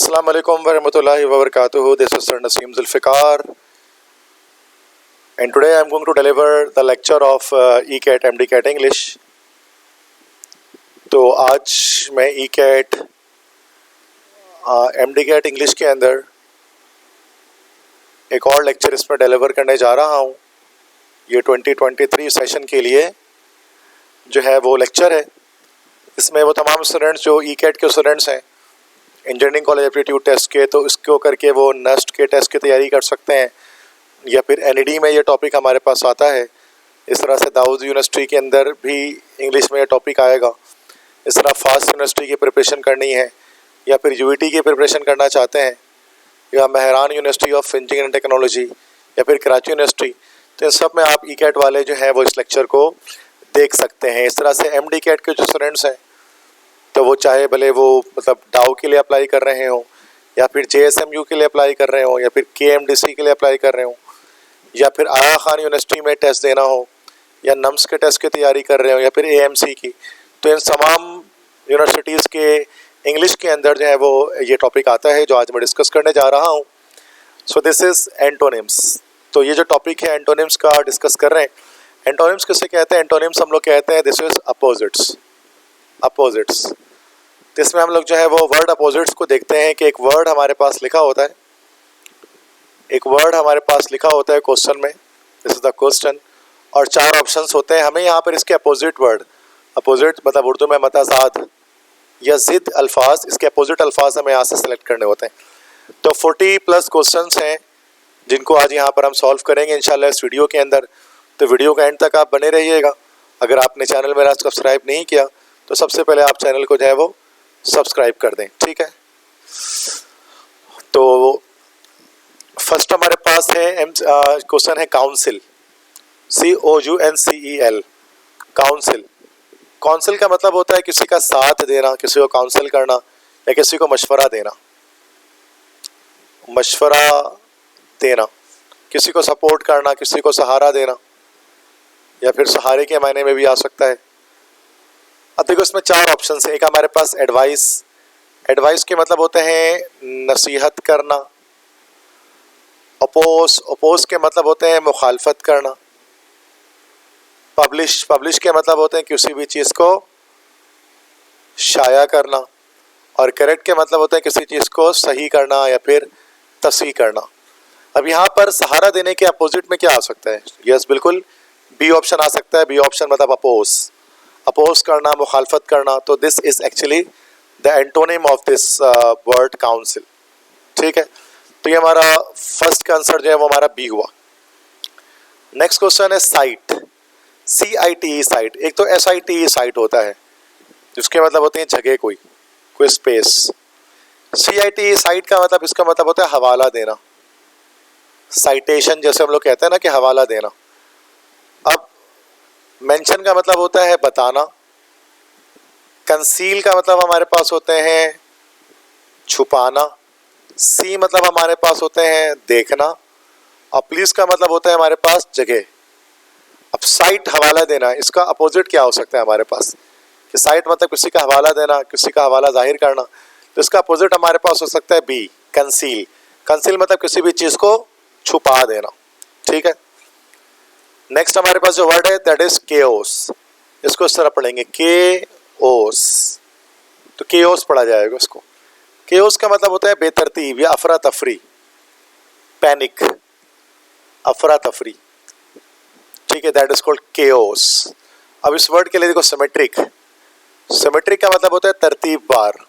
Assalamu alaikum warahmatullahi wabarakatuh. This is Sir Naseem Zulfikar, and today I am going to deliver the lecture of ECAT MDCAT English. तो आज मैं ECAT MDCAT English के अंदर एक और lecture इसमें deliver करने जा रहा हूँ। ये 2023 सेशन के लिए जो है वो लेक्चर है। इसमें वो तमाम स्टूडेंट्स जो ECAT के स्टूडेंट्स हैं इंजीनियरिंग कॉलेज एप्टीट्यूड टेस्ट के, तो इसको करके वो नेस्ट के टेस्ट की तैयारी कर सकते हैं, या फिर NED में ये टॉपिक हमारे पास आता है। इस तरह से दाऊद यूनिवर्सिटी के अंदर भी इंग्लिश में ये टॉपिक आएगा। इस तरह फास्ट यूनिवर्सिटी की प्रिपरेशन करनी है, या फिर UET की प्रिपरेशन करना चाहते हैं, या Mehran university of engineering and technology, या फिर कराची यूनिवर्सिटी, तो इन सब में आप ECAT वाले जो हैं वो इस लेक्चर को देख सकते हैं। इस तरह से MDCAT के जो स्टूडेंट्स हैं, तो वो चाहे भले वो मतलब डाउ के लिए अप्लाई कर रहे हों, या फिर JSMU के लिए अप्लाई कर रहे हों, या फिर KMDC के लिए अप्लाई कर रहे हों, या फिर आगा खान यूनिवर्सिटी में टेस्ट देना हो, या NUMS के टेस्ट की तैयारी कर रहे हो, या फिर AMC की, तो इन तमाम यूनिवर्सिटीज़ के इंग्लिश के अंदर जो है वो ये टॉपिक आता है जो आज मैं डिस्कस करने जा रहा हूँ। So this is antonyms. तो ये जो टॉपिक है एंटोनिम्स का डिस्कस कर रहे हैं। एंटोनिम्स किसे कहते हैं? एंटोनिम्स हम लोग कहते हैं दिस इज़ अपोजिट्स। अपोजिट्स, तो इसमें हम लोग जो है वो वर्ड अपोजिट्स को देखते हैं कि एक वर्ड हमारे पास लिखा होता है, एक वर्ड हमारे पास लिखा होता है क्वेश्चन में, दिस इज द क्वेश्चन, और 4 ऑप्शंस होते हैं। हमें यहाँ पर इसके अपोजिट वर्ड, अपोजिट मतलब उर्दू में मतज़ाद या ज़िद अल्फाज, इसके अपोजिट अल्फाज हमें यहाँ से सेलेक्ट करने होते हैं। तो 40+ क्वेश्चंस हैं जिनको आज यहाँ पर हम सॉल्व करेंगे इंशाल्लाह इस वीडियो के अंदर। तो वीडियो का एंड तक आप बने रहिएगा। अगर आपने चैनल मेरा सब्सक्राइब नहीं किया तो सबसे पहले आप चैनल को जो है वो सब्सक्राइब कर दें, ठीक है। तो फर्स्ट हमारे पास है क्वेश्चन है काउंसिल, COUNCEL, काउंसिल। काउंसिल का मतलब होता है किसी का साथ देना, किसी को काउंसिल करना, या किसी को मशवरा देना। मशवरा देना, किसी को सपोर्ट करना, किसी को सहारा देना, या फिर सहारे के मायने में भी आ सकता है। अब देखो इसमें 4 ऑप्शन है। एक हमारे पास एडवाइस, एडवाइस के मतलब होते हैं नसीहत करना। अपोज, अपोज के मतलब होते हैं मुखालफत करना। पब्लिश, पब्लिश के मतलब होते हैं किसी भी चीज़ को शाया करना। और करेक्ट के मतलब होते हैं किसी चीज़ को सही करना या फिर तस्हीह करना। अब यहाँ पर सहारा देने के अपोजिट में क्या आ सकता है? यस, बिल्कुल बी ऑप्शन आ सकता है। बी ऑप्शन मतलब अपोज, अपोज करना, मुखालफत करना। तो this is actually the antonym of this word council, ठीक है। तो ये हमारा फर्स्ट का आंसर जो है वो हमारा बी हुआ। नेक्स्ट क्वेश्चन है साइट, CITE, साइट। एक तो SITE साइट होता है जिसके मतलब होते हैं जगह, कोई स्पेस। CITE साइट का मतलब, इसका मतलब होता है हवाला देना, साइटेशन जैसे हम लोग कहते हैं ना कि हवाला देना। अब मेंशन का मतलब होता है बताना। कंसील का मतलब हमारे पास होते हैं छुपाना। सी मतलब हमारे पास होते हैं देखना। और प्लीज का मतलब होता है हमारे पास जगह। अब साइट, हवाला देना, इसका अपोजिट क्या हो सकता है हमारे पास? कि साइट मतलब किसी का हवाला देना, किसी का हवाला जाहिर करना। तो इसका अपोजिट हमारे पास हो सकता है बी, कंसील। कंसील मतलब किसी भी चीज़ को छुपा देना, ठीक है। नेक्स्ट हमारे पास जो वर्ड है दैट इज केओस। इसको इस तरह पढ़ेंगे केओस, तो केओस पढ़ा जाएगा इसको। केओस का मतलब होता है बेतरतीब या अफरा तफरी, पैनिक, अफरा तफरी, ठीक है। That is called chaos. अब इस वर्ड के लिए देखो सिमेट्रिक, सिमेट्रिक का मतलब होता है तरतीबवार।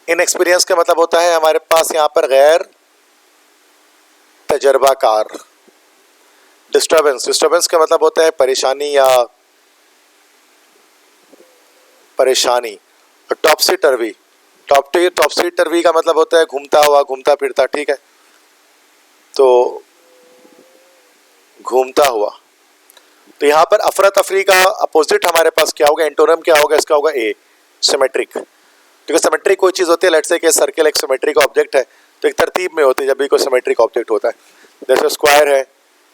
इनएक्सपीरियंस का मतलब होता है हमारे पास यहाँ पर गैर तजर्बाकार। डिस्टर्बेंस, डिस्टर्बेंस का मतलब होता है परेशानी या परेशानी। और टॉपसी टर्वी, टॉपसी टर्वी का मतलब होता है घूमता हुआ, घूमता फिरता, ठीक है। तो घूमता हुआ। तो यहाँ पर अफरा तफरी का अपोजिट हमारे पास क्या होगा? एंटोनिम क्या होगा? इसका होगा ए, सिमेट्रिक। क्योंकि सिमेट्रिक कोई चीज़ होती है, लेट्स से कि सर्कल एक सिमेट्रिक ऑब्जेक्ट है, तो एक तरतीब में होती है जब भी कोई सिमेट्रिक ऑब्जेक्ट होता है। जैसे स्क्वायर है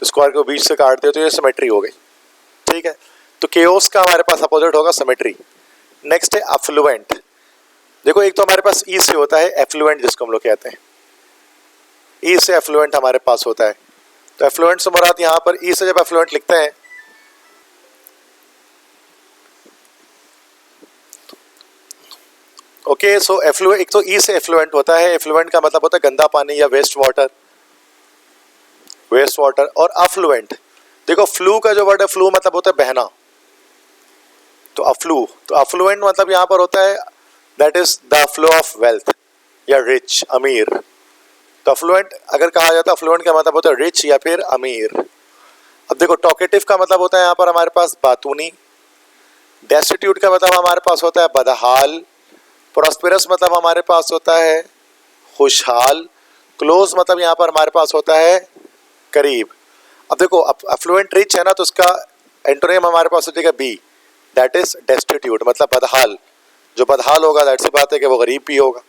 तो स्क्वायर को बीच से काटते हो तो ये सिमेट्री हो गई, ठीक है। तो केओस का हमारे पास अपोजिट होगा सिमेट्री। नेक्स्ट है अफ्लुएंट। देखो एक तो हमारे पास ई से होता है एफ्लुएंट, जिसको हम लोग कहते हैं, ई से एफ्लुएंट हमारे पास होता है। तो एफ्लुएंट से मुराद यहाँ पर ई से जब एफ्लुएंट लिखते हैं ओके, सो एफ्लुएंट, एक तो ई से एफ्लुएंट होता है, एफ्लुएंट का मतलब होता है गंदा पानी या वेस्ट वाटर, वेस्ट वाटर। और अफ्लुएंट, देखो फ्लू का जो वर्ड है, फ्लू मतलब होता है बहना, तो अफ्लू, तो अफ्लुएंट मतलब यहाँ पर होता है that is the flow of wealth या रिच, अमीर। तो अफ्लुएंट अगर कहा जाता है, अफ्लुएंट का मतलब होता है रिच या फिर अमीर। अब देखो टॉकेटिव का मतलब होता है यहाँ पर हमारे पास बातूनी, डेस्टिट्यूट का मतलब हमारे पास होता है बदहाल, प्रॉस्पेरस मतलब हमारे पास होता है खुशहाल, क्लोज मतलब यहाँ पर हमारे पास होता है करीब। अब देखो अफ्लुएंट रिच है ना, तो उसका एंटोनिम हमारे पास हो जाएगा बी, दैट इज डेस्टिट्यूट, मतलब बदहाल। जो बदहाल होगा दैट सी बात है कि वो गरीब भी होगा।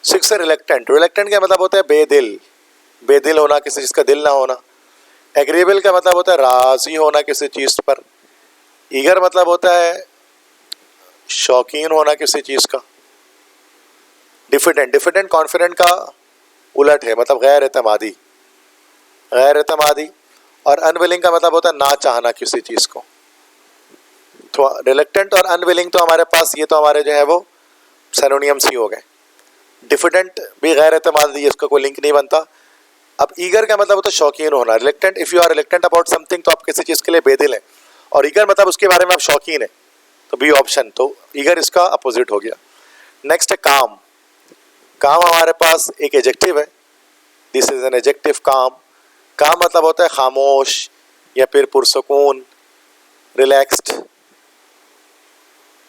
6 है रिलेक्टेंट, रिलेक्टेंट का मतलब होता है बेदिल, बेदिल होना, किसी चीज़ का दिल ना होना। एग्रीबल का मतलब होता है राजी होना किसी चीज़ पर। ईगर मतलब होता है शौकीन होना किसी चीज़ का। डिफिडेंट, डिफिडेंट कॉन्फिडेंट का उलट है, मतलब गैर एतमादी, गैर एतमादी। और अनविलिंग का मतलब होता है ना चाहना किसी चीज़ को। तो रिलेक्टेंट और अनविलिंग तो हमारे पास ये तो हमारे जो है वो सिनोनिम्स ही हो गए। डिफिडेंट भी गैर एतमादी, इसका कोई लिंक नहीं बनता। अब ईगर का मतलब होता है शौकीन होना। Reluctant, if you are reluctant about something, तो आप किसी चीज़ के लिए बेदिल हैं, और ईगर मतलब उसके बारे में आप शौकीन है, तो बी ऑप्शन, तो ईगर इसका अपोजिट हो गया। नेक्स्ट है काम, काम हमारे पास एक एडजेक्टिव है, दिस इज एन एडजेक्टिव काम। काम मतलब होता है खामोश या फिर पुरसकून, रिलैक्स्ड,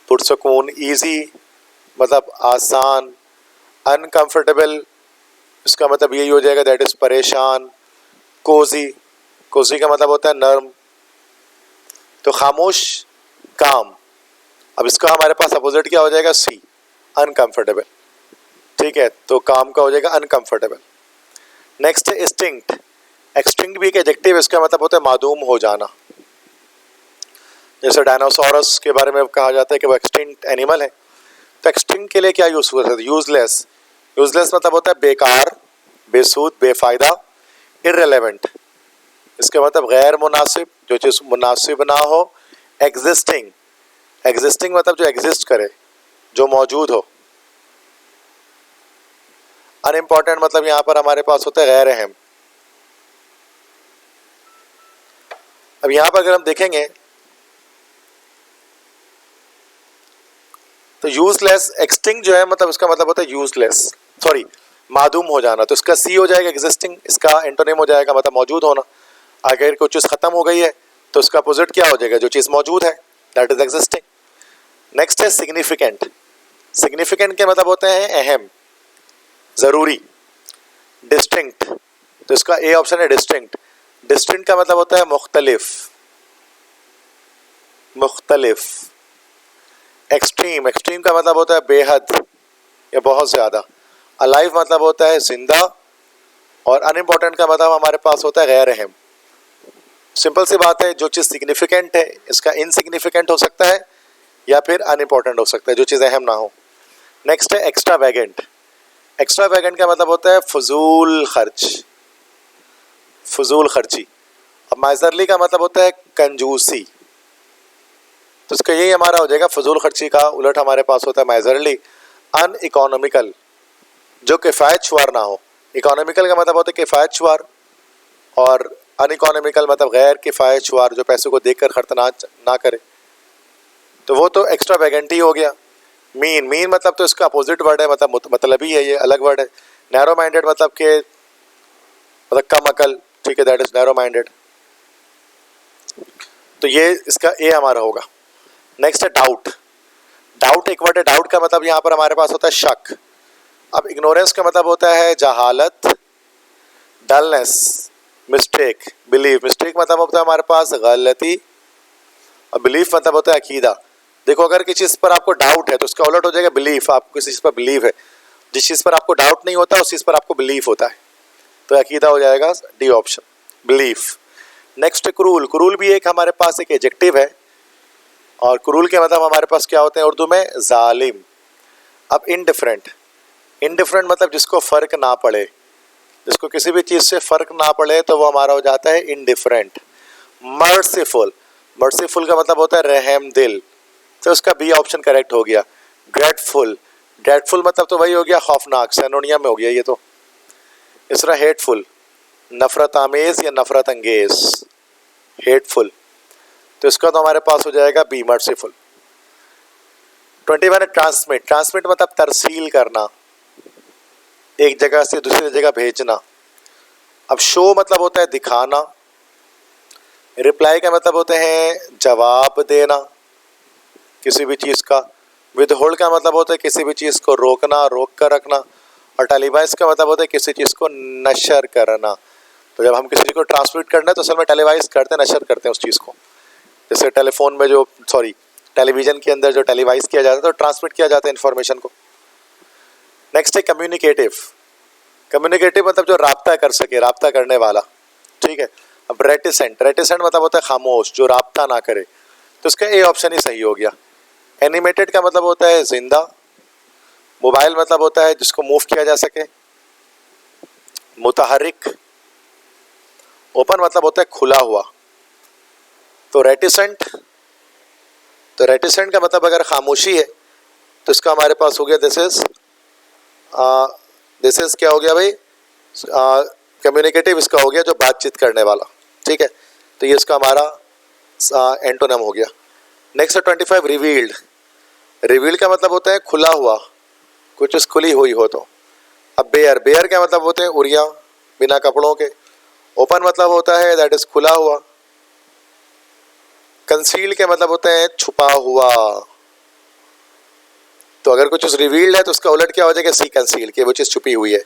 पुरसकून। ईजी मतलब आसान, अनकंफर्टेबल इसका मतलब यही हो जाएगा दैट इज परेशान। कोजी, कोजी का मतलब होता है नर्म। तो खामोश, काम। अब इसका हमारे पास अपोजिट क्या हो जाएगा, सी, अनकंफर्टेबल। ठीक है, तो काम का हो जाएगा अनकंफर्टेबल। नेक्स्ट है एक्सटिंक्ट, एक्सटिंक्ट भी एक एडजेक्टिव, इसका मतलब होता है मादूम हो जाना। जैसे डायनासोरस के बारे में कहा जाता है कि वो एक्सटिंक्ट एनिमल है, तो एक्सटिंक्ट के लिए क्या यूज होता है, यूजलेस। यूजलेस मतलब होता है बेकार, बेसूद, बेफायदा। इररिलेवेंट, इसका मतलब गैर मुनासिब, जो चीज़ मुनासिब ना हो। एग्जिस्टिंग, एग्जिस्टिंग मतलब जो एग्जिस्ट करे, जो मौजूद हो। अनइम्पॉर्टेंट मतलब यहाँ पर हमारे पास होता है गैर अहम। अब यहाँ पर अगर हम देखेंगे तो यूजलेस, एक्सटिंग जो है मतलब इसका मतलब होता है यूजलेस, सॉरी मादूम हो जाना, तो इसका सी हो जाएगा एग्जिस्टिंग, इसका एंटोनिम हो जाएगा मतलब मौजूद होना। अगर कोई चीज़ खत्म हो गई है तो इसका अपोजिट क्या हो जाएगा, जो चीज़ मौजूद है, दैट इज एग्जिस्टिंग। नेक्स्ट है सिग्निफिकेंट, सिग्निफिकेंट के मतलब होते हैं अहम, ज़रूरी। डिस्टिंक्ट, तो इसका ए ऑप्शन है डिस्टिंक्ट। डिस्टिंक्ट का मतलब होता है मुख्तलिफ, मुख्तलिफ। एक्सट्रीम, एक्सट्रीम का मतलब होता है बेहद या बहुत ज़्यादा। अलाइव मतलब होता है जिंदा, और अनइम्पॉर्टेंट का मतलब हमारे पास होता है गैर अहम। सिंपल सी बात है, जो चीज़ सिग्निफिकेंट है इसका इनसिग्निफिकेंट हो सकता है या फिर अनइम्पॉर्टेंट हो सकता है, जो चीज़ अहम ना हो। नेक्स्ट है एक्स्ट्रा वैगेंट, एक्स्ट्रा वैगेंट का मतलब होता है फजूल खर्च, फजूल खर्ची। अब माइजरली का मतलब होता है कंजूसी, तो इसका यही हमारा हो जाएगा फजूल खर्ची का उलट हमारे पास होता है माइजरली। अन इकोनॉमिकल, जो किफ़ायत शुमार ना हो। इकोनॉमिकल का मतलब होता है किफ़ायत शुमार, और अन इकोनॉमिकल मतलब गैर किफ़ायत शुमार, जो पैसों को देखकर खर्च ना करे, तो वो तो एक्स्ट्रा वैगेंट ही हो गया। मीन, मीन मतलब तो इसका अपोजिट वर्ड है, मतलब ही है, ये अलग वर्ड है। नैरो माइंडेड मतलब के मतलब कम अकल, ठीक है, दैट इज नैरो माइंडेड। तो ये इसका ए हमारा होगा। नेक्स्ट है डाउट, डाउट एक वर्ड है, डाउट का मतलब यहाँ पर हमारे पास होता है शक। अब इग्नोरेंस का मतलब होता है जहालत, डलनेस, मिस्टेक, बिलीव। मिस्टेक मतलब होता है हमारे पास गलती, और बिलीफ मतलब होता है अकीदा। देखो अगर किसी चीज़ पर आपको डाउट है तो उसका उलट हो जाएगा बिलीफ, आपको किसी चीज़ पर बिलीव है। जिस चीज़ पर आपको डाउट नहीं होता उस चीज़ पर आपको बिलीफ होता है, तो अकीदा हो जाएगा D option, belief. Next cruel, cruel भी एक हमारे पास एक एडजेक्टिव है, और क्रूल के मतलब हमारे पास क्या होते हैं उर्दू में, जालिम। अब इनडिफरेंट, इनडिफरेंट मतलब जिसको फ़र्क ना पड़े, जिसको किसी भी चीज़ से फ़र्क ना पड़े तो वो हमारा हो जाता है इनडिफरेंट। मर्सीफुल, मर्सीफुल का मतलब होता है रहम दिल, तो उसका बी ऑप्शन करेक्ट हो गया। ड्रेडफुल, ड्रेडफुल मतलब तो वही हो गया खौफनाक, सैनोनियम में हो गया ये तो। इस तरह हेटफुल, नफ़रत आमेज़ या नफ़रत अंगेज़, हेटफुल, तो इसका तो हमारे पास हो जाएगा बी मर्सीफुल। 21 है ट्रांसमिट, ट्रांसमिट मतलब तरसील करना, एक जगह से दूसरी जगह भेजना। अब शो मतलब होता है दिखाना, रिप्लाई का मतलब होते हैं जवाब देना किसी भी चीज़ का, विदहोल्ड का मतलब होता है किसी भी चीज़ को रोकना, रोक कर रखना, और टेलीवाइज का मतलब होता है किसी चीज़ को नशर करना। तो जब हम किसी चीज़ को ट्रांसमिट करना है तो असल में टेलीवाइज करते हैं, नशर करते हैं उस चीज़ को। जैसे टेलीफोन में जो टेलीविज़न के अंदर जो टेलीवाइज किया जाता है तो ट्रांसमिट किया जाता है इन्फॉर्मेशन को। नेक्स्ट है कम्युनिकेटिव, कम्युनिकेटिव मतलब जो राब्ता कर सके, राब्ता करने वाला, ठीक है। अब रेटिसेंट, रेटिसेंट मतलब होता है खामोश, जो राब्ता ना करे, तो इसका ए ऑप्शन ही सही हो गया। एनिमेटेड का मतलब होता है जिंदा, मोबाइल मतलब होता है जिसको मूव किया जा सके, मुतहरिक, ओपन मतलब होता है खुला हुआ। तो रेटिसेंट, तो रेटिसेंट का मतलब अगर खामोशी है तो इसका हमारे पास हो गया दिस इज क्या हो गया भाई, कम्युनिकेटिव इसका हो गया जो बातचीत करने वाला, ठीक है। तो ये इसका हमारा एंटोनिम हो गया। नेक्स्ट है 25 रिवील्ड, रिवील्ड का मतलब होता है खुला हुआ, कुछ चीज़ खुली हुई हो तो। अब बेयर, बेयर का मतलब होते हैं उड़िया, बिना कपड़ों के। ओपन मतलब होता है दैट इज खुला हुआ। कंसील के मतलब होते हैं छुपा हुआ। तो अगर कुछ चीज़ रिवील्ड है तो उसका उलट क्या हो जाएगा, सी कंसील के, वो चीज़ छुपी हुई है,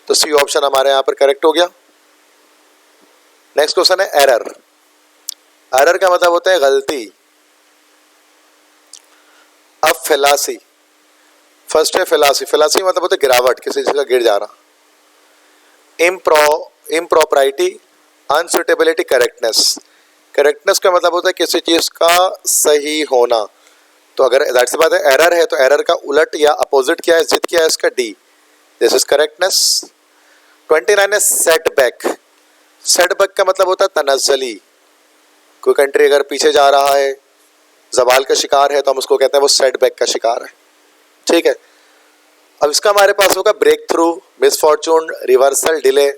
तो सी ऑप्शन हमारे यहाँ पर करेक्ट हो गया। नेक्स्ट क्वेश्चन है एरर, एरर का मतलब होता है गलती। अब फेलासी, फर्स्ट है फेलासी, फेलासी मतलब होता है गिरावट, किसी चीज़ का गिर जाना। इम्प्रॉपराइटी, अनसुटेबिलिटी, करेक्टनेस, करेक्टनेस का मतलब होता है किसी चीज़ का सही होना। तो अगर दैट सी बात है एरर है तो एरर का उलट या अपोजिट क्या है, जिद क्या है इसका, डी, दिस इज करेक्टनेस। 29 है सेटबैक, सेटबैक का मतलब होता है तनज़्ज़ुली, कोई कंट्री अगर पीछे जा रहा है, जवाल का शिकार है, तो हम उसको कहते हैं वो सेटबैक का शिकार है, ठीक है। अब इसका हमारे पास होगा breakthrough, misfortune, reversal, delay.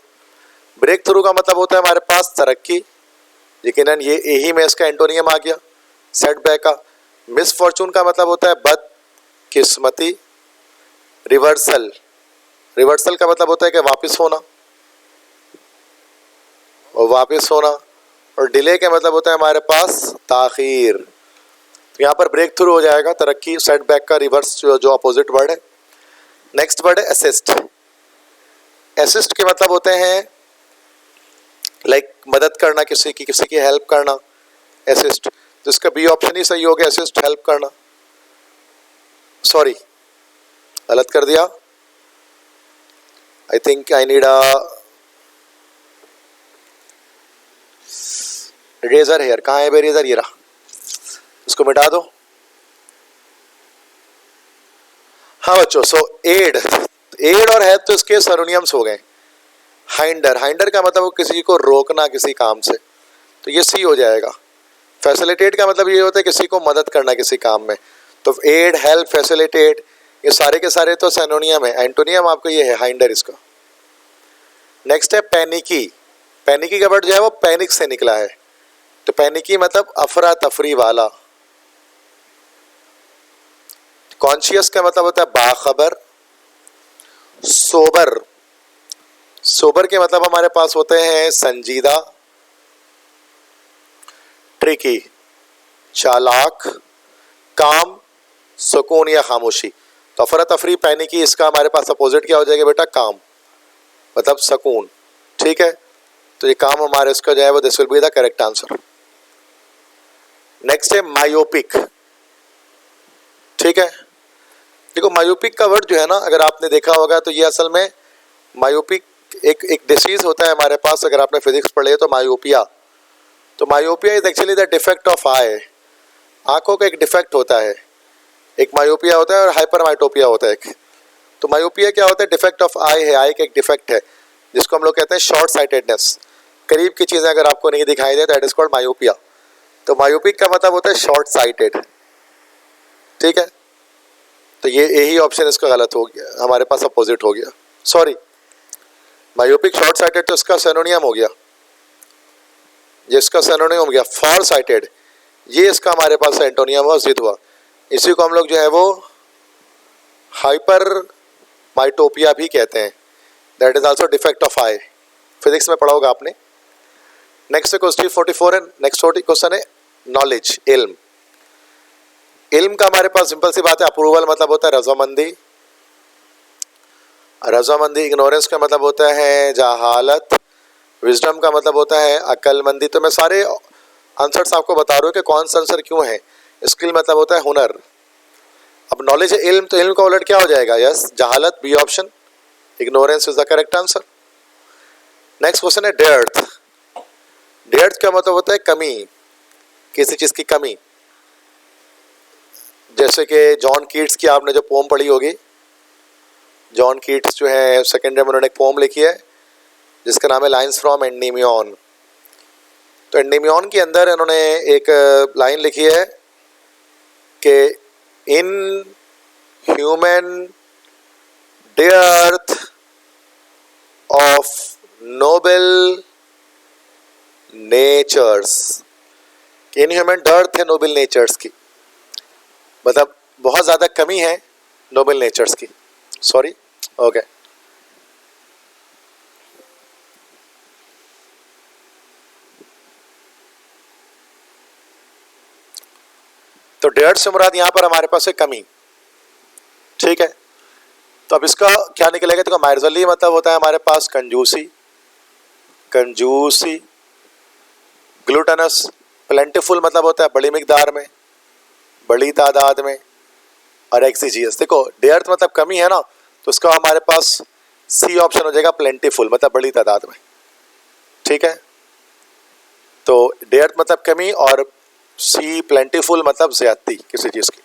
Breakthrough का मतलब होता है हमारे पास तरक्की, यकीनन ये यही में इसका एंटोनियम आ गया सेटबैक का। मिसफॉर्चून का मतलब होता है बदकिस्मती। रिवर्सल, रिवर्सल का मतलब होता है कि वापस होना, और वापस होना। और डिले का मतलब होता है हमारे पास ताखीर। तो यहाँ पर ब्रेक थ्रू हो जाएगा तरक्की, सेटबैक का रिवर्स जो अपोजिट वर्ड है। नेक्स्ट वर्ड है असिस्ट, असिस्ट के मतलब होते हैं लाइक मदद करना, किसी की हेल्प करना, असिस्ट। तो इसका बी ऑप्शन ही सही हो गया, असिस्ट, हेल्प करना। सॉरी गलत कर दिया, I think I need a eraser here, कहाँ है इरेजर, ये रहा, इसको मिटा दो। हाँ बच्चों, सो एड, एड और हेल्प तो इसके सरोनियम्स हो गए। हाइंडर, हाइंडर का मतलब किसी को रोकना किसी काम से, तो ये सी हो जाएगा। फैसिलिटेट का मतलब ये होता है किसी को मदद करना किसी काम में, तो एड, हेल्प, फैसिलिटेट, ये सारे के सारे तो सिनोनियम है। एंटोनियम आपको ये है हाइंडर इसका। नेक्स्ट है पैनिकी, पैनिकी का वर्ड जो है वो पैनिक से निकला है, तो पैनिकी मतलब अफरा तफरी वाला। कॉन्शियस का मतलब होता है बाखबर। सोबर, सोबर के मतलब हमारे पास होते हैं संजीदा। ट्रिकी, चालाक। काम, सुकून या खामोशी। तो अफरा तफरी, पैनिकी, इसका हमारे पास अपोजिट क्या हो जाएगा बेटा, काम, मतलब सुकून, ठीक है। तो ये काम हमारे इसका जो है वो this will be the correct answer. Next है मायोपिक, ठीक है। देखो मायोपिक का वर्ड जो है ना, अगर आपने देखा होगा तो ये असल में मायोपिक एक डिसीज होता है हमारे पास, अगर आपने फिजिक्स पढ़े तो मायोपिया। तो myopia is actually the defect of eye, आंखों का एक डिफेक्ट होता है, एक मायोपिया होता है और हाइपरमाइटोपिया होता है एक। तो मायोपिया क्या होता है? डिफेक्ट ऑफ आई है, आई का एक डिफेक्ट है जिसको हम लोग कहते हैं शॉर्ट साइटेडनेस। करीब की चीज़ें अगर आपको नहीं दिखाई दे, दैट इज कॉल्ड मायोपिया। तो मायोपिक का मतलब होता है शॉर्ट साइटेड, ठीक है। तो ये यही ऑप्शन इसका गलत हो गया, हमारे पास अपोजिट हो गया, सॉरी। मायोपिक शॉर्ट साइटेड तो इसका सिनोनियम हो गया, जिसका सिनोनियम हो गया फार साइटेड, ये इसका हमारे पास एंटोनियम हुआ, जिद हुआ। इसी को हम लोग जो है वो हाइपर माइटोपिया भी कहते हैं, that is also defect of I. Physics में पढ़ा होगा आपने। नेक्स्ट क्वेश्चन 44 है। नेक्स्ट क्वेश्चन है नॉलेज, इल्म। इल्म का हमारे पास सिंपल सी बात है, अप्रूवल मतलब होता है रजामंदी, रजामंदी। इग्नोरेंस का मतलब होता है जहालत, विजडम का मतलब होता है अक्लमंदी। तो मैं सारे आंसर्स आपको बता रहा हूँ कि कौन सा आंसर क्यों है। स्किल मतलब होता है हुनर। अब नॉलेज है इल्म, तो इल्म का उलट क्या हो जाएगा? यस, जहालत, B option. Ignorance is the correct answer. Next question है डेर्थ। डेर्थ का मतलब होता है कमी, किसी चीज़ की कमी। जैसे कि जॉन कीट्स की आपने जो पोम पढ़ी होगी, जॉन कीट्स जो है सेकेंड ईयर में उन्होंने एक पोम लिखी है जिसका नाम है लाइन्स फ्रॉम एंडीमियन। तो एंडीमियन के अंदर इन्होंने एक लाइन लिखी है कि inhuman dearth of noble natures, inhuman dearth है नोबल नेचर्स की, मतलब बहुत ज़्यादा कमी है नोबल नेचर्स की, सॉरी। ओके, तो डेढ़ से मुराद यहाँ पर हमारे पास है कमी, ठीक है। तो अब इसका क्या निकलेगा? तो माइर्जली मतलब होता है हमारे पास कंजूसी, कंजूसी। ग्लूटनस, प्लेंटिफुल मतलब होता है बड़ी मिकदार में, बड़ी तादाद में। और एक्सिजियस, देखो डेर्थ मतलब कमी है ना, तो उसका हमारे पास सी ऑप्शन हो जाएगा, प्लेंटिफुल मतलब बड़ी तादाद में, ठीक है। तो डेर्थ मतलब कमी और सी प्लेंटिफुल मतलब ज्यादती किसी चीज़ की।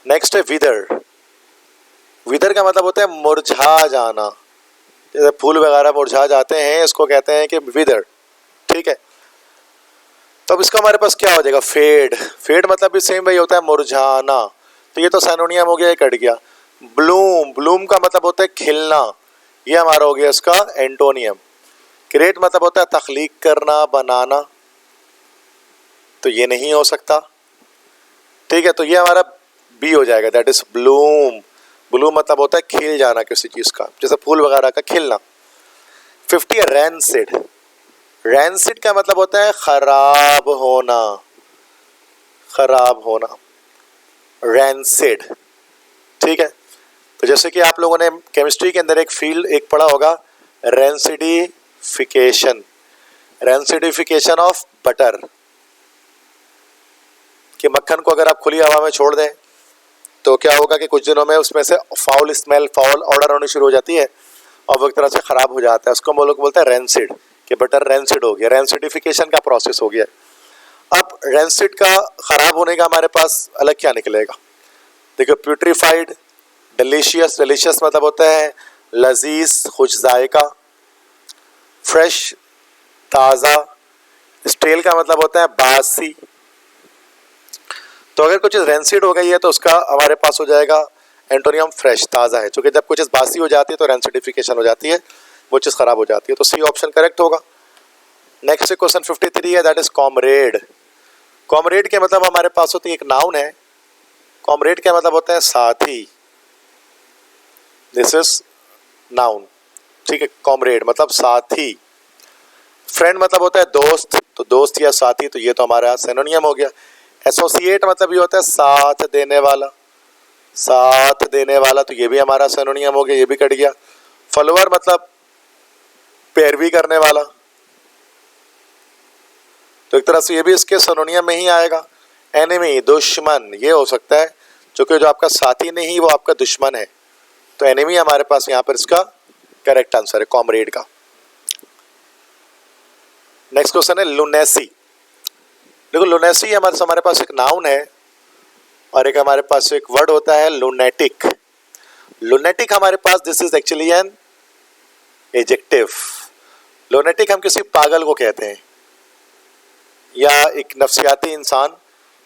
नेक्स्ट है विदर। विदर का मतलब होता है मुरझा जाना, जैसे फूल वगैरह मुरझा जाते हैं, इसको कहते हैं कि विदर, ठीक है। तो अब इसका हमारे पास क्या हो जाएगा? फेड। फेड मतलब भी सेम वही होता है, मुरझाना। तो ये तो सिनोनियम हो गया, ये कट गया। ब्लूम, ब्लूम का मतलब होता है खिलना, ये हमारा हो गया इसका एंटोनियम। क्रिएट मतलब होता है तख्लीक करना, बनाना, तो ये नहीं हो सकता, ठीक है। तो ये हमारा बी हो जाएगा, दैट इज ब्लूम। ब्लूम मतलब होता है खिल जाना किसी चीज़ का, जैसे फूल वगैरह का खिलना। 50 है रैंसिड। रैंसिड का मतलब होता है खराब होना, खराब होना, रैंसिड, ठीक है। तो जैसे कि आप लोगों ने केमिस्ट्री के अंदर एक फील्ड एक पढ़ा होगा, रैंसिडिफिकेशन, रैंसिडिफिकेशन ऑफ बटर, कि मक्खन को अगर आप खुली हवा में छोड़ दें तो क्या होगा कि कुछ दिनों में उसमें से फाउल स्मेल, फाउल ऑर्डर होनी शुरू हो जाती है और वो एक तरह से ख़राब हो जाता है। उसको हम लोग बोलते हैं रैंसिड, कि बटर रैंसिड हो गया, रैंसिडिफिकेशन का प्रोसेस हो गया। अब रैंसिड का ख़राब होने का हमारे पास अलग क्या निकलेगा? देखो, प्यूट्रीफाइड, डिलीशियस, डिलीशियस मतलब होता है लजीज, खुश जायका, फ्रेश, ताज़ा। स्टेल का मतलब होता है बासी। तो अगर कुछ चीज़ रैंसिड हो गई है तो उसका हमारे पास हो जाएगा एंटोनियम फ्रेश, ताज़ा है। क्योंकि जब कुछ चीज़ बासी हो जाती है तो रैंसिडिफिकेशन हो जाती है, वो चीज़ ख़राब हो जाती है। तो सी ऑप्शन करेक्ट होगा। नेक्स्ट क्वेश्चन 53 है, दैट इज कॉमरेड। कॉमरेड के मतलब हमारे पास होती है एक नाउन है, कॉमरेड का मतलब होता है साथी, दिस इज नाउन, ठीक है। कॉमरेड मतलब साथी। फ्रेंड मतलब होता है दोस्त, तो दोस्त या साथी, तो ये तो हमारा सिनोनियम हो गया। एसोसिएट मतलब ये होता है साथ देने वाला, साथ देने वाला, तो ये भी हमारा सिनोनियम हो गया, ये भी कट गया। फॉलोअर मतलब पैरवी करने वाला, तो एक तरह से ये भी इसके सिनोनियम में ही आएगा। एनिमी, दुश्मन, ये हो सकता है क्योंकि जो आपका साथी नहीं वो आपका दुश्मन है, तो एनिमी हमारे पास यहाँ पर इसका करेक्ट आंसर है कॉमरेड का। नेक्स्ट क्वेश्चन है लुनेसी। देखो लुनेसी हमारे पास एक नाउन है, और एक हमारे पास एक वर्ड होता है लुनेटिक। लुनेटिक हमारे पास this is actually an adjective. Lunatic हम किसी पागल को कहते हैं या एक नफ्सियाती इंसान।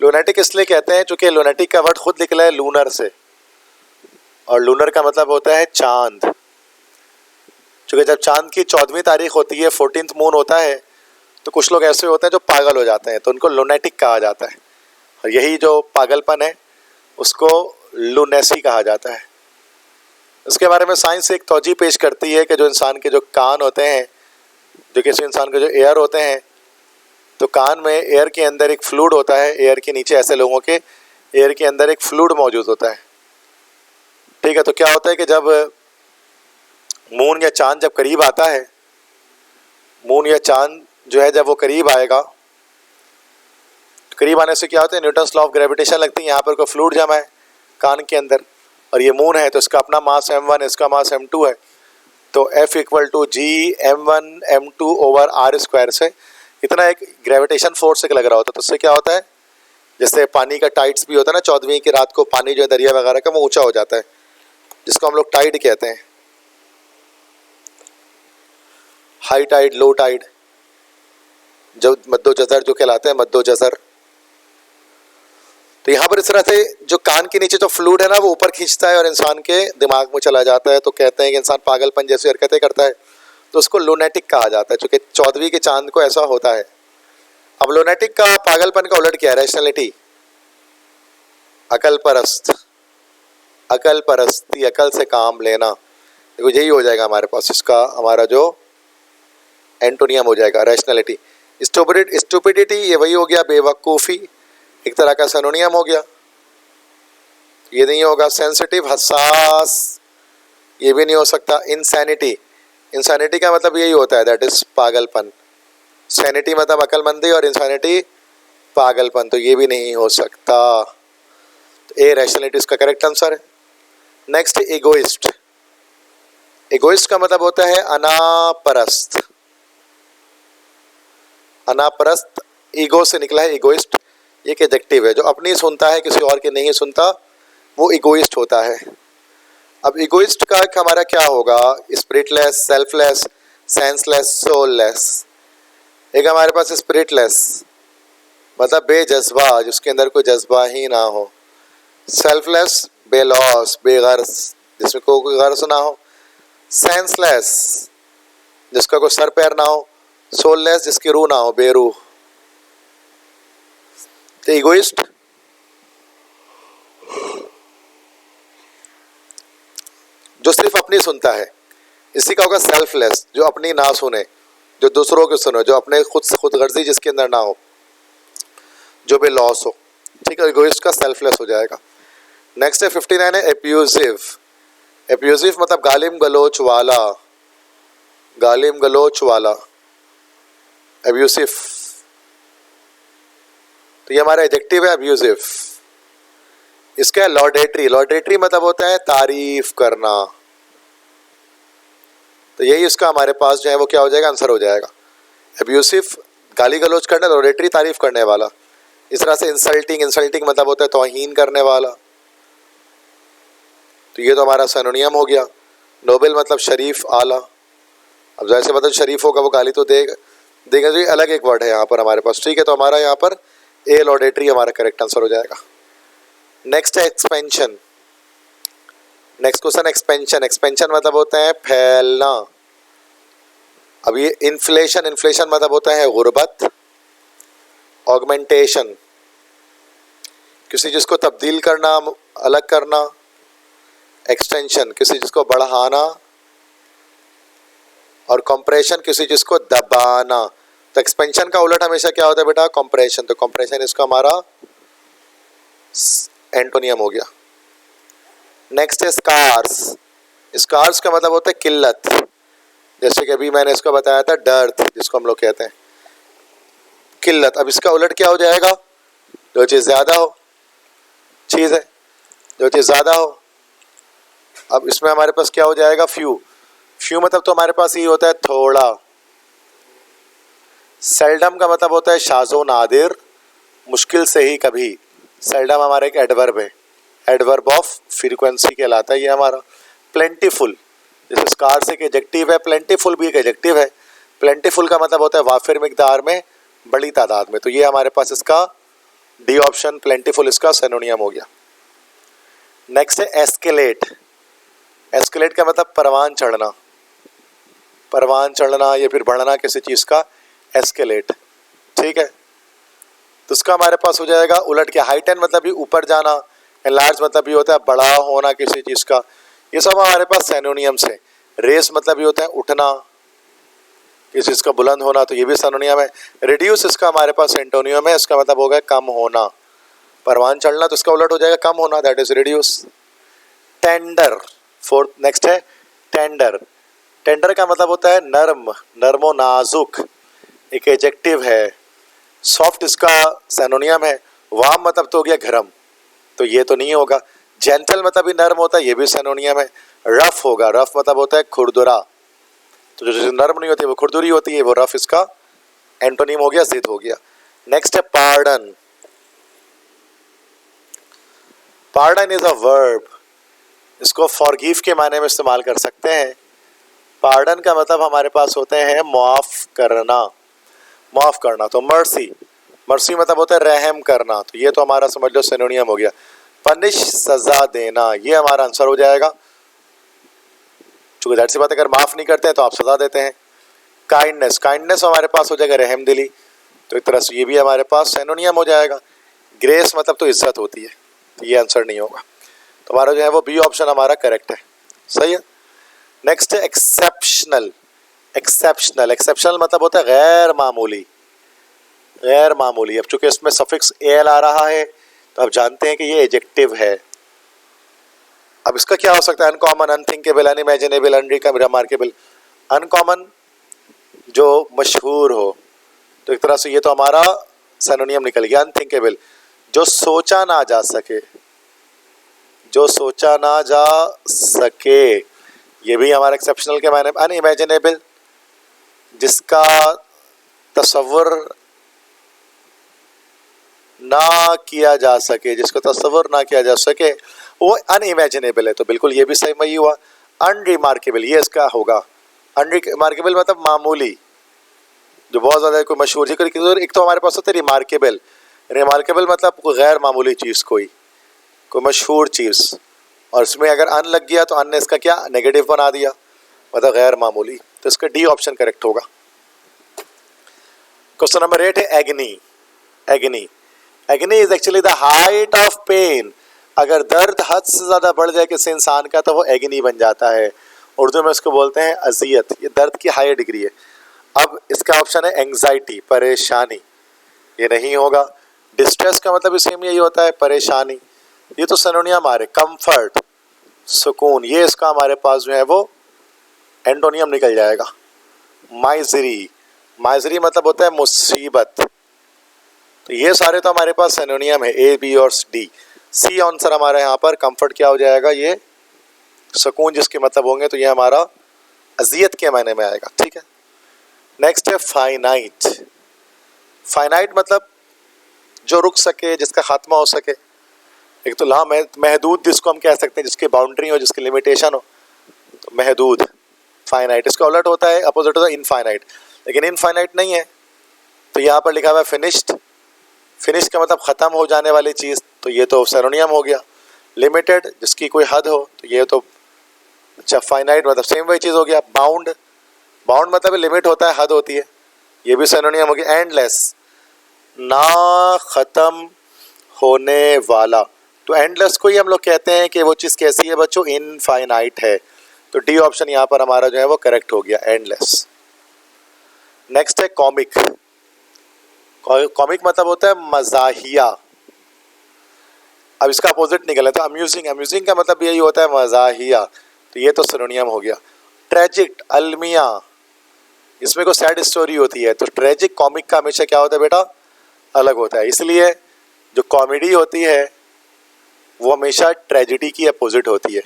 लुनेटिक इसलिए कहते हैं क्योंकि लुनेटिक का वर्ड खुद निकला है लूनर से, और लूनर का मतलब होता है चांद। क्योंकि जब चांद की 14वीं तारीख होती है, 14th मून होता है, तो कुछ लोग ऐसे होते हैं जो पागल हो जाते हैं, तो उनको लुनेटिक कहा जाता है। और यही जो पागलपन है उसको लुनेसी कहा जाता है। इसके बारे में साइंस एक तौजी पेश करती है कि जो इंसान के जो कान होते हैं, जो किसी इंसान के जो एयर होते हैं, तो कान में एयर के अंदर एक फ्लूइड होता है। एयर के नीचे ऐसे लोगों के एयर के अंदर एक फ्लूइड मौजूद होता है, ठीक है। तो क्या होता है कि जब मून या चांद जब करीब आता है, मून या चांद जो है जब वो करीब आएगा, करीब आने से क्या होता है, न्यूटन्स लॉ ऑफ ग्रेविटेशन लगती है। यहाँ पर कोई फ्लूइड जमा है कान के अंदर, और ये मून है तो इसका अपना मास m1, इसका मास m2 है। तो F = G m1 m2 over r square से इतना एक ग्रेविटेशन फोर्स एक लग रहा होता है। तो उससे क्या होता है, जैसे पानी का टाइड्स भी होता है ना, 14वीं की रात को पानी जो है दरिया वगैरह का वो ऊंचा हो जाता है, जिसको हम लोग टाइड कहते हैं, हाई टाइड, लो टाइड, जो मद्दोजज़र जो कहलाते हैं, मद्दोजज़र। तो यहाँ पर इस तरह से जो कान के नीचे जो फ्लूइड है ना वो ऊपर खींचता है और इंसान के दिमाग में चला जाता है। तो कहते हैं कि इंसान पागलपन जैसी हरकतें करता है, तो उसको लुनेटिक कहा जाता है, क्योंकि 14वीं के चांद को ऐसा होता है। अब लुनेटिक का पागलपन का उलट क्या है, रैशनैलिटी, अकल परस्त, अकल परस्ती, अकल से काम लेना। देखो यही हो जाएगा हमारे पास, इसका हमारा जो एंटोनियम हो जाएगा रैशनैलिटी। स्टुपिडिटी ये वही हो गया, बेवकूफ़ी, एक तरह का सिनोनियम हो गया, ये नहीं होगा। सेंसिटिव, हसास, ये भी नहीं हो सकता। इंसैनिटी, इंसैनिटी का मतलब यही होता है, दैट इज पागलपन। सैनिटी मतलब अकलमंदी और इंसैनिटी पागलपन, तो ये भी नहीं हो सकता। तो ए रैशनैलिटी इसका करेक्ट आंसर है। Next egoist. इगोइस्ट का मतलब होता है अनापरस्त। अनापरस्त ईगो से निकला है इगोइस्ट, ये एक एडजेक्टिव है। जो अपनी सुनता है किसी और की नहीं सुनता वो इगोइस्ट होता है। अब इगोइस्ट का हमारा क्या होगा, स्पिरिटलेस, सेल्फलेस, सेंसलेस, सोललेस। एक हमारे पास स्पिरिटलेस मतलब बेजज्बा, जिसके अंदर कोई जज्बा ही ना हो। सेल्फलेस, बेलॉस, बेगर्ज, जिसमें कोई गर्ज ना हो। सेंसलेस, जिसका कोई सर पैर ना हो। सोललेस, जिसकी रूह ना हो, बेरूह। तो इगोइस्ट जो सिर्फ अपनी सुनता है, इसी का होगा सेल्फलेस, जो अपनी ना सुने, जो दूसरों की सुने, जो अपने खुद से खुद गर्जी जिसके अंदर ना हो, जो भी लॉस हो, ठीक है। इगोइस्ट का सेल्फलेस हो जाएगा। नेक्स्ट है 59 है एब्यूजिव। एब्यूजिव मतलब गालिम गलोच वाला, गालिम गलोच वाला, एब्यूसिव। तो ये हमारा एडजेक्टिव है एब्यूजिव। इसका लॉडेटरी, लॉडेटरी मतलब होता है तारीफ करना। तो यही इसका हमारे पास जो है वो क्या हो जाएगा, आंसर हो जाएगा। एब्यूसिव गाली गलोच करना, लॉडेटरी तारीफ करने वाला। इस तरह से इंसल्टिंग, इंसल्टिंग मतलब होता है तौहीन करने वाला। तो ये तो हमारा सिनोनियम हो गया। नोबेल मतलब शरीफ, आला। अब जैसे मतलब शरीफ होगा वो गाली तो देगा, तो ये अलग एक वर्ड है यहाँ पर हमारे पास, ठीक है। तो हमारा यहाँ पर ए लॉडेटरी हमारा करेक्ट आंसर हो जाएगा। नेक्स्ट है expansion. Next question expansion. Expansion मतलब होता है फैलना। अब ये इन्फ्लेशन, इन्फ्लेशन मतलब होता है गुर्बत। ऑगमेंटेशन किसी चीज़ को तब्दील करना, अलग करना। एक्सटेंशन किसी चीज़ को बढ़ाना, और कंप्रेशन किसी चीज़ को दबाना। तो एक्सपेंशन का उलट हमेशा क्या होता है बेटा, कंप्रेशन। तो कंप्रेशन इसका हमारा एंटोनियम हो गया। नेक्स्ट है स्कार्स। स्कार्स का मतलब होता है किल्लत। जैसे कि अभी मैंने इसको बताया था डर्थ, जिसको हम लोग कहते हैं किल्लत। अब इसका उलट क्या हो जाएगा, जो चीज़ ज़्यादा हो, चीज़ है जो चीज़ ज़्यादा हो। अब इसमें हमारे पास क्या हो जाएगा, फ्यू। फ्यू मतलब तो हमारे पास ये होता है थोड़ा। सेल्डम का मतलब होता है शाज़ो नादिर, मुश्किल से ही कभी। सेल्डम हमारा एक एडवर्ब है, एडवर्ब ऑफ फ्रीक्वेंसी कहलाता है ये हमारा। प्लेंटीफुल, जैसे स्कार्स एक एडजेक्टिव है, प्लेंटीफुल भी एक एडजेक्टिव है। प्लेंटीफुल का मतलब होता है वाफिर मिकदार में, बड़ी तादाद में। तो ये हमारे पास इसका डी ऑप्शन प्लेंटीफुल इसका सिनोनियम हो गया। नेक्स्ट है एस्केलेट। एस्केलेट का मतलब परवान चढ़ना, परवान चढ़ना या फिर बढ़ना किसी चीज़ का, एस्केलेट। ठीक है, तो उसका हमारे पास हो जाएगा उलट के हाइटेन मतलब भी ऊपर जाना, एनलार्ज मतलब भी होता है बड़ा होना किसी चीज़ का। ये सब हमारे पास सिनोनियम्स है। रेस मतलब भी होता है उठना, किसी चीज़ का बुलंद होना, तो ये भी सिनोनियम है। रिड्यूस इसका हमारे पास एंटोनियम है, इसका मतलब हो गया कम होना। परवान चढ़ना तो इसका उलट हो जाएगा कम होना, that is reduce. Tender, fourth next है टेंडर। टेंडर का मतलब होता है नर्म, नर्मो नाजुक, एक एडजेक्टिव है। सॉफ्ट इसका सिनोनियम है। वार्म मतलब तो हो गया गरम, तो ये तो नहीं होगा। जेंटल मतलब भी नर्म होता है, ये भी सिनोनियम है। रफ होगा, रफ मतलब होता है खुरदुरा, तो जो नर्म नहीं होती वो खुरदुरी होती है, वो रफ इसका एंटोनिम हो गया, जिद हो गया। नेक्स्ट है pardon. Pardon is a verb, इसको फॉरगिव के माने में इस्तेमाल कर सकते हैं। पार्डन का मतलब हमारे पास होते हैं माफ़ करना, माफ़ करना। तो मर्सी, मर्सी मतलब होता है रहम करना, तो ये तो हमारा समझ लो सिनोनियम हो गया। पनिश, सज़ा देना, ये हमारा आंसर हो जाएगा। चूँकि जाहिर सी बात अगर माफ़ नहीं करते हैं तो आप सज़ा देते हैं। काइंडनेस, काइंडनेस हमारे पास हो जाएगा रहम दिली, तो एक तरह से ये भी हमारे पास सिनोनियम हो जाएगा। ग्रेस मतलब तो इज्जत होती है, तो ये आंसर नहीं होगा। तो हमारा जो है वो बी ऑप्शन हमारा करेक्ट है, सही है। नेक्स्ट है एक्सेप्शनल। एक्सेप्शनल, एक्सेप्शनल मतलब होता है गैर मामूली, गैर मामूली। अब चूंकि इसमें सफिक्स एल आ रहा है तो आप जानते हैं कि ये एडजेक्टिव है। अब इसका क्या हो सकता है? Uncommon, unthinkable, unimaginable, unremarkable. Uncommon जो मशहूर हो, तो एक तरह से ये तो हमारा सिनोनियम निकल गया। अनथिंकेबल जो सोचा ना जा सके, जो सोचा ना जा सके, ये भी हमारा एक्सेप्शनल के मायने में। अनइमेजिनेबल जिसका तसव्वुर ना किया जा सके, जिसको तसव्वुर ना किया जा सके, वो अनइमेजिनेबल है, तो बिल्कुल ये भी सही वही हुआ। अनरिमार्केबल ये इसका होगा। अनरिमार्केबल मतलब मामूली, जो बहुत ज़्यादा कोई मशहूर। एक तो हमारे पास होता है रिमार्केबल। रिमार्केबल मतलब कोई गैर मामूली चीज़, कोई मशहूर चीज़, और इसमें अगर अन लग गया तो अन ने इसका क्या नेगेटिव बना दिया, मतलब गैर मामूली। तो इसका डी ऑप्शन करेक्ट होगा। क्वेश्चन नंबर 8 है agony. Agony, agony is actually the height of pain. अगर दर्द हद से ज़्यादा बढ़ जाए किसी इंसान का तो वो एग्नी बन जाता है। उर्दू में उसको बोलते हैं अजियत, ये दर्द की हाई डिग्री है। अब इसका ऑप्शन है एंग्जाइटी, परेशानी, ये नहीं होगा। डिस्ट्रेस का मतलब भी सेम यही होता है, परेशानी। ये तो सिनोनियम आ रहे। कंफर्ट, सुकून, ये इसका हमारे पास जो है वो एंटोनियम निकल जाएगा। माइजरी, माइजरी मतलब होता है मुसीबत। तो ये सारे तो हमारे पास सिनोनियम है, ए बी और डी। सी आंसर हमारे यहाँ पर कंफर्ट क्या हो जाएगा, ये सुकून जिसके मतलब होंगे, तो ये हमारा अजियत के मायने में आएगा। ठीक है, नेक्स्ट है फाइनाइट। फाइनाइट मतलब जो रुक सके, जिसका खात्मा हो सके। एक तो ला महदूद जिसको हम कह सकते हैं, जिसकी बाउंड्री हो, जिसकी लिमिटेशन हो, तो महदूद फाइनाइट। इसका उलट होता है, अपोजिट होता है इनफाइनाइट, लेकिन इनफाइनाइट नहीं है। तो यहाँ पर लिखा हुआ है फिनिश्ड। फिनिश का मतलब ख़त्म हो जाने वाली चीज़, तो ये तो सिनोनियम हो गया। लिमिटेड जिसकी कोई हद हो, तो ये तो अच्छा। फाइनाइट मतलब सेम वही चीज़ हो गया। बाउंड, बाउंड मतलब लिमिट होता है, हद होती है, ये भी सिनोनियम हो गया। एंडलेस, ना ख़त्म होने वाला, तो एंडलेस को ही हम लोग कहते हैं कि वो चीज़ कैसी है बच्चों, इनफाइनाइट है। तो डी ऑप्शन यहाँ पर हमारा जो है वो करेक्ट हो गया, एंडलेस। नेक्स्ट है कॉमिक। कॉमिक मतलब होता है मज़ाहिया। अब इसका अपोजिट निकला तो अम्यूजिंग। अम्यूजिंग का मतलब यही होता है मज़ाहिया, तो ये तो सिनोनियम हो गया। ट्रेजिक, अलमिया, इसमें कोई सैड स्टोरी होती है, तो ट्रेजिक कॉमिक का हमेशा क्या होता है बेटा, अलग होता है। इसलिए जो कॉमेडी होती है वो हमेशा ट्रेजिडी की अपोजिट होती है।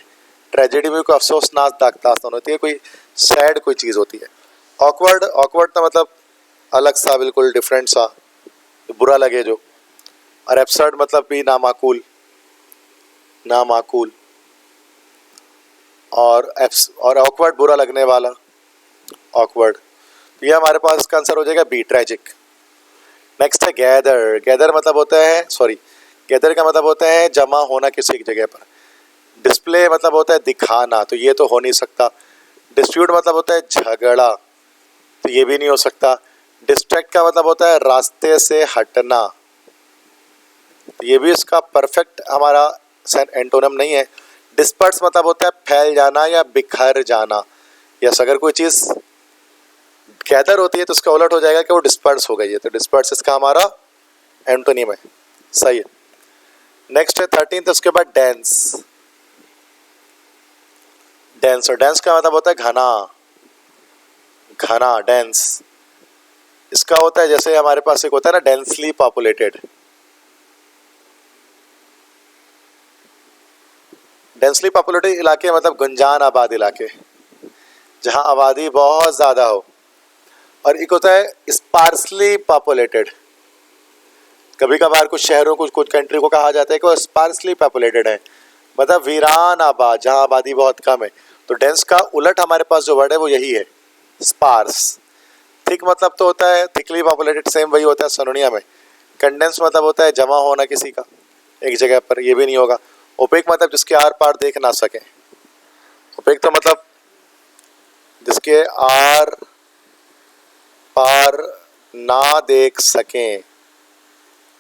ट्रेजिडी में कोई अफसोसनाक दास्तान होती है, कोई सैड कोई चीज़ होती है। ऑकवर्ड, ऑकवर्ड का मतलब अलग सा, बिल्कुल डिफरेंट सा, बुरा लगे जो। और एब्सर्ड मतलब भी नामाकूल, नामाकूल। और ऑकवर्ड बुरा लगने वाला, ऑकवर्ड। तो ये हमारे पास इसका आंसर हो जाएगा बी, ट्रेजिक। नेक्स्ट है गैदर। गैदर मतलब होता है, सॉरी, गैदर का मतलब होता है जमा होना किसी एक जगह पर। डिस्प्ले मतलब होता है दिखाना, तो ये तो हो नहीं सकता। डिस्प्यूट मतलब होता है झगड़ा, तो ये भी नहीं हो सकता। डिस्ट्रैक्ट का मतलब होता है रास्ते से हटना, तो ये भी इसका परफेक्ट हमारा एंटोनिम नहीं है। डिस्पर्स मतलब होता है फैल जाना या बिखर जाना। यस, अगर कोई चीज़ गैदर होती है तो उसका उलट हो जाएगा कि वो डिस्पर्स हो गई है, तो डिस्पर्स इसका हमारा एंटोनिम है। सही है। नेक्स्ट है 13th, उसके बाद डेंस। डेंस, और डेंस का मतलब होता है घना, घना, डेंस। इसका होता है जैसे हमारे पास एक होता है ना डेंसली पॉपुलेटेड। डेंसली पॉपुलेटेड इलाके मतलब गुंजान आबाद इलाके, जहां आबादी बहुत ज़्यादा हो। और एक होता है स्पार्सली पॉपुलेटेड। कभी कभार कुछ शहरों को, कुछ कंट्री को कहा जाता है कि वो स्पार्सली पॉपुलेटेड है, मतलब वीरान आबाद, जहाँ आबादी बहुत कम है। तो डेंस का उलट हमारे पास जो वर्ड है वो यही है, स्पार्स। थिक मतलब तो होता है थिकली पॉपुलेटेड, सेम वही होता है सिनोनियम में। कंडेंस मतलब होता है जमा होना किसी का एक जगह पर, ये भी नहीं होगा। ओपेक मतलब जिसके आर पार देख ना सके। ओपेक तो मतलब जिसके आर पार ना देख सकें,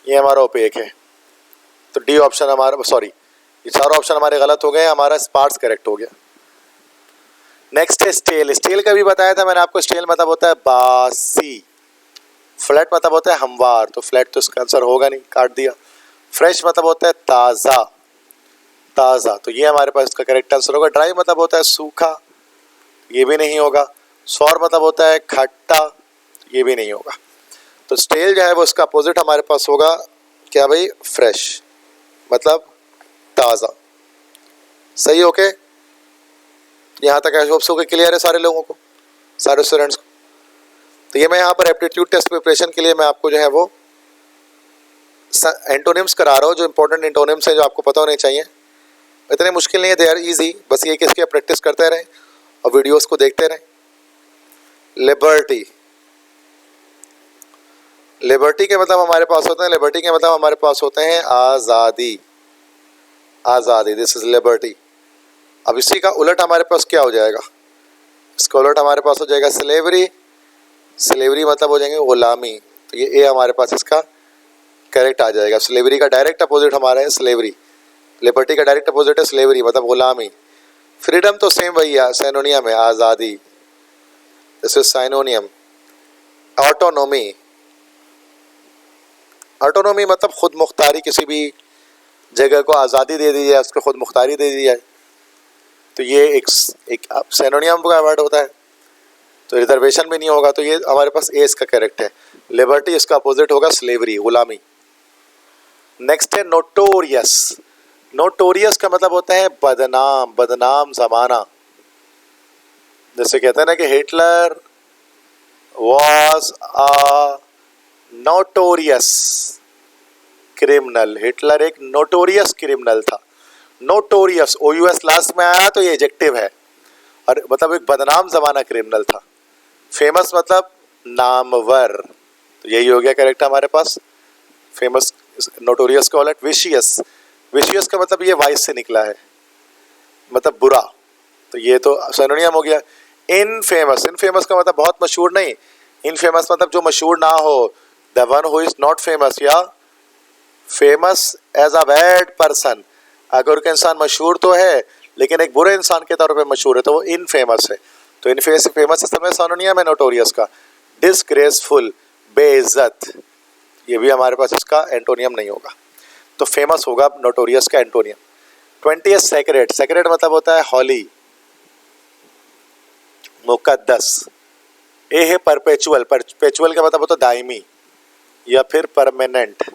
ये हमारा ओपेक है। तो डी ऑप्शन हमारा, सॉरी, ये चारों ऑप्शन हमारे गलत हो गए, हमारा स्पार्स करेक्ट हो गया। नेक्स्ट है स्टेल। स्टेल का भी बताया था मैंने आपको, स्टेल मतलब होता है बासी। फ्लैट मतलब होता है हमवार, तो फ्लैट तो इसका आंसर होगा नहीं, काट दिया। फ्रेश मतलब होता है ताज़ा, ताज़ा, तो ये हमारे पास इसका करेक्ट आंसर होगा। ड्राई मतलब होता है सूखा, ये भी नहीं होगा। सॉर मतलब होता है खट्टा, ये भी नहीं होगा। तो स्टेल जो है वो इसका अपोजिट हमारे पास होगा क्या भाई, फ्रेश, मतलब ताज़ा। सही, ओके। यहाँ तक आई होप सो क्लियर है सारे लोगों को, सारे स्टूडेंट्स को। तो ये मैं यहाँ पर एप्टीट्यूड टेस्ट प्रिपरेशन के लिए मैं आपको जो है वो एंटोनिम्स करा रहा हूँ, जो इंपॉर्टेंट एंटोनिम्स हैं जो आपको पता होने चाहिए। इतने मुश्किल नहीं है, दे आर इजी, बस ये कि इसके प्रैक्टिस करते रहें और वीडियोस को देखते रहें। लिबर्टी, लिबर्टी के मतलब हमारे पास होते हैं, लिबर्टी के मतलब हमारे पास होते हैं आज़ादी, आज़ादी, दिस इज लिबर्टी। अब इसी का उलट हमारे पास क्या हो जाएगा, इसका उलट हमारे पास हो जाएगा स्लेवरी। स्लेवरी मतलब हो जाएंगे गुलामी, तो ये ए हमारे पास इसका करेक्ट आ जाएगा। स्लेवरी का डायरेक्ट अपोजिट हमारा है स्लेवरी, लिबर्टी का डायरेक्ट अपोजिट है स्लेवरी, मतलब गुलामी। फ्रीडम तो सेम वही है, साइनोनियम है, आज़ादी, this is synonym. Autonomy, autonomy मतलब खुद मुख्तारी, किसी भी जगह को आज़ादी दे दी जाए, उसको खुद मुख्तारी दे दी जाए, तो ये एक सिनोनियम का वर्ड होता है। तो रिजर्वेशन भी नहीं होगा, तो ये हमारे पास ए इसका करेक्ट है। लिबर्टी इसका अपोजिट होगा स्लेवरी, गुलामी। नेक्स्ट है नोटोरियस। नोटोरियस का मतलब होता है बदनाम, बदनाम जमाना। जैसे कहते हैं ना कि Hitler was a notorious criminal, Hitler एक नोटोरियस क्रिमिनल था। नोटोरियस, OUS लास्ट में आया तो ये एडजेक्टिव है, और मतलब एक बदनाम जमाना क्रिमिनल था। फेमस मतलब नामवर, तो यही हो गया करेक्ट हमारे पास, फेमस। नोटोरियस का उलट विशियस। विशियस का मतलब ये वाइस से निकला है, मतलब बुरा, तो ये तो सिनोनियम हो गया। इनफेमस, इनफेमस का मतलब बहुत मशहूर नहीं, इनफेमस मतलब जो मशहूर ना हो, the one who is not famous, या famous as a bad person. अगर कोई इंसान मशहूर तो है लेकिन एक बुरे इंसान के तौर पे मशहूर है तो वो इनफेमस है। तो फेमस असल में सिनोनियम है नोटोरियस का। डिसग्रेसफुल, बेइज्जत, ये भी हमारे पास इसका एंटोनियम नहीं होगा, तो फेमस होगा नोटोरियस का एंटोनियम। 20 सेक्रेट। सेक्रेट मतलब होता है हॉली, मुकद्दस। ए है परपेचुअल, परपेचुअल का मतलब होता है दायमी या फिर परमानेंट,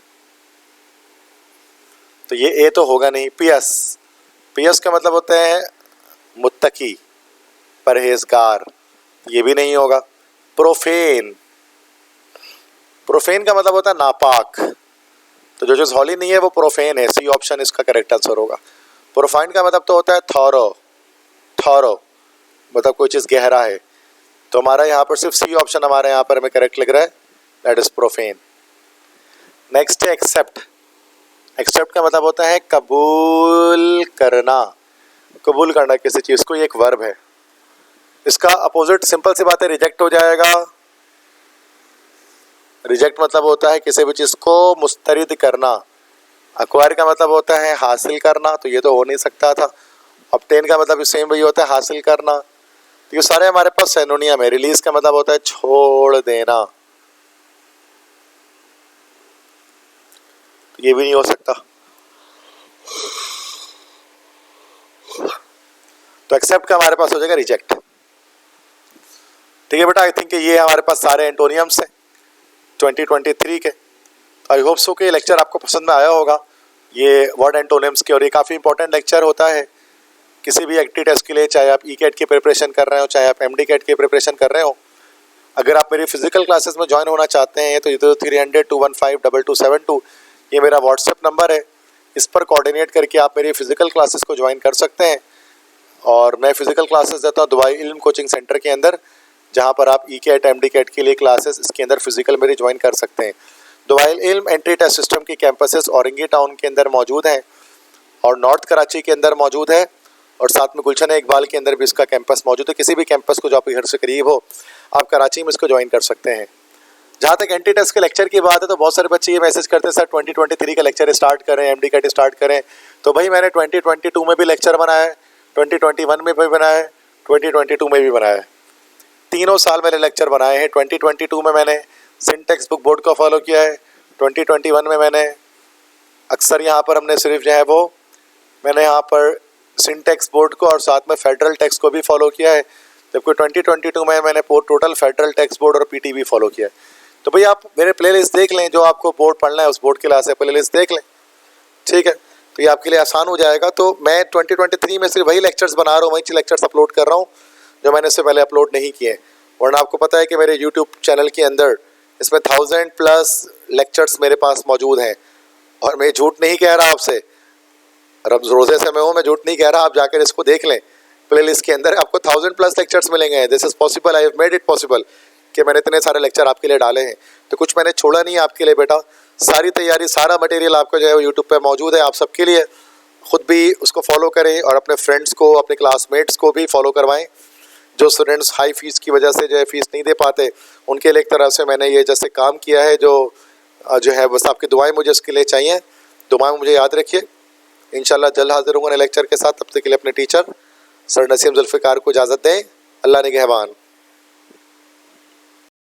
तो ये ए तो होगा नहीं। पियस, पियस का मतलब होता है मुत्तकी, परहेजगार, ये भी नहीं होगा। प्रोफेन, प्रोफेन का मतलब होता है नापाक, तो जो चीज़ हॉली नहीं है वो प्रोफेन है, सी ऑप्शन इसका करेक्ट आंसर होगा। प्रोफाइन का मतलब तो होता है थॉरो, थॉरो मतलब कोई चीज़ गहरा है, तो हमारा यहाँ पर सिर्फ सी ऑप्शन हमारे यहाँ पर हमें करेक्ट लग रहा है, दैट इज प्रोफेन। नेक्स्ट है एक्सेप्ट। एक्सेप्ट का मतलब होता है कबूल करना, कबूल करना किसी चीज़ को, ये एक वर्ब है। इसका अपोजिट सिंपल सी बात है रिजेक्ट हो जाएगा। रिजेक्ट मतलब होता है किसी भी चीज़ को मुस्तरद करना। अक्वायर का मतलब होता है हासिल करना, तो ये तो हो नहीं सकता था। ऑब्टेन का मतलब सेम वही होता है, हासिल करना। तो ये सारे हमारे पास सिनोनियम है। रिलीज का मतलब होता है छोड़ देना, तो ये भी नहीं हो सकता। तो एक्सेप्ट का हमारे पास हो जाएगा रिजेक्ट। ठीक है बेटा, आई थिंक ये हमारे पास सारे एंटोनियम्स हैं 2023 के। आई होप सो कि लेक्चर आपको पसंद में आया होगा, ये वर्ड एंटोनिम्स के, और ये काफ़ी इंपॉर्टेंट लेक्चर होता है किसी भी एक्टिव टेस्ट के लिए, चाहे आप ई कैट की प्रिपरेशन कर रहे हो, चाहे आप एमडी कैट की प्रिपरेशन कर रहे हो। अगर आप मेरी फिजिकल क्लासेस में ज्वाइन होना चाहते हैं तो 0300-215-2272 ये मेरा व्हाट्सएप नंबर है, इस पर कोऑर्डिनेट करके आप मेरी फिजिकल क्लासेस को ज्वाइन कर सकते हैं। और मैं फिजिकल क्लासेस देता हूँ दुबई इल्म कोचिंग सेंटर के अंदर, जहाँ पर आप ई कैट एमडी कैट के लिए क्लासेस इसके अंदर फिजिकल मेरी ज्वाइन कर सकते हैं। दुबई इल्म एंट्री टेस्ट सिस्टम की कैंपसेस औरंगी टाउन के अंदर मौजूद हैं और नॉर्थ कराची के अंदर मौजूद है, और साथ में गुलशन इकबाल के अंदर भी इसका कैंपस मौजूद है। किसी भी कैंपस को जो आपके घर से करीब हो, आप कराची में इसको ज्वाइन कर सकते हैं। जहाँ तक एंट्री टेस्ट के लेक्चर की बात है, तो बहुत सारे बच्चे ये मैसेज करते हैं सर 2023 का लेक्चर स्टार्ट करें, एमडी कैट स्टार्ट करें। तो भाई मैंने 2022 में भी लेक्चर बनाया है, 2021 में भी बनाया है, 2022 में भी बनाया है। तीनों साल मैंने लेक्चर बनाए हैं। 2022 में मैंने सिंटेक्स बुक बोर्ड को फॉलो किया है, 2021 में मैंने अक्सर यहाँ पर हमने सिर्फ जो है वो मैंने यहाँ पर सिंटेक्स बोर्ड को और साथ में फेडरल टैक्स को भी फॉलो किया है, जबकि 2022 में मैंने टोटल फेडरल टैक्स बोर्ड और पीटी भी फॉलो किया है। तो भाई आप मेरे प्लेलिस्ट देख लें, जो आपको बोर्ड पढ़ना है उस बोर्ड के क्लास है प्लेलिस्ट देख लें, ठीक है, तो ये आपके लिए आसान हो जाएगा। तो मैं 2023 में सिर्फ वही लेक्चर्स बना रहा हूँ, वही लेक्चर्स अपलोड कर रहा हूँ जो मैंने इससे पहले अपलोड नहीं किए। वरना आपको पता है कि मेरे यूट्यूब चैनल के अंदर इसमें 1000+ लेक्चर्स मेरे पास मौजूद हैं, और मैं झूठ नहीं कह रहा आपसे, रोज़े से मैं हूँ, मैं झूठ नहीं कह रहा। आप जाकर इसको देख लें, प्लेलिस्ट के अंदर आपको 1000+ लेक्चर्स मिलेंगे। This is possible, I have made it possible कि मैंने इतने सारे लेक्चर आपके लिए डाले हैं। तो कुछ मैंने छोड़ा नहीं है आपके लिए बेटा, सारी तैयारी सारा मटेरियल आपको जो है वो यूट्यूब पे मौजूद है आप सबके लिए। ख़ुद भी उसको फॉलो करें और अपने फ्रेंड्स को, अपने क्लासमेट्स को भी फॉलो करवाएं। जो स्टूडेंट्स हाई फीस की वजह से जो है फ़ीस नहीं दे पाते, उनके लिए एक तरह से मैंने ये जैसे काम किया है, जो है बस आपकी दुआएं मुझे इसके लिए चाहिए। दुआएं मुझे याद रखिए। इंशाल्लाह जल्द हाजिर होंगे नए लेक्चर के साथ। तब तक के लिए अपने टीचर सर नसीम जुल्फ़िकार को इजाज़त दें। अल्लाह निगहबान।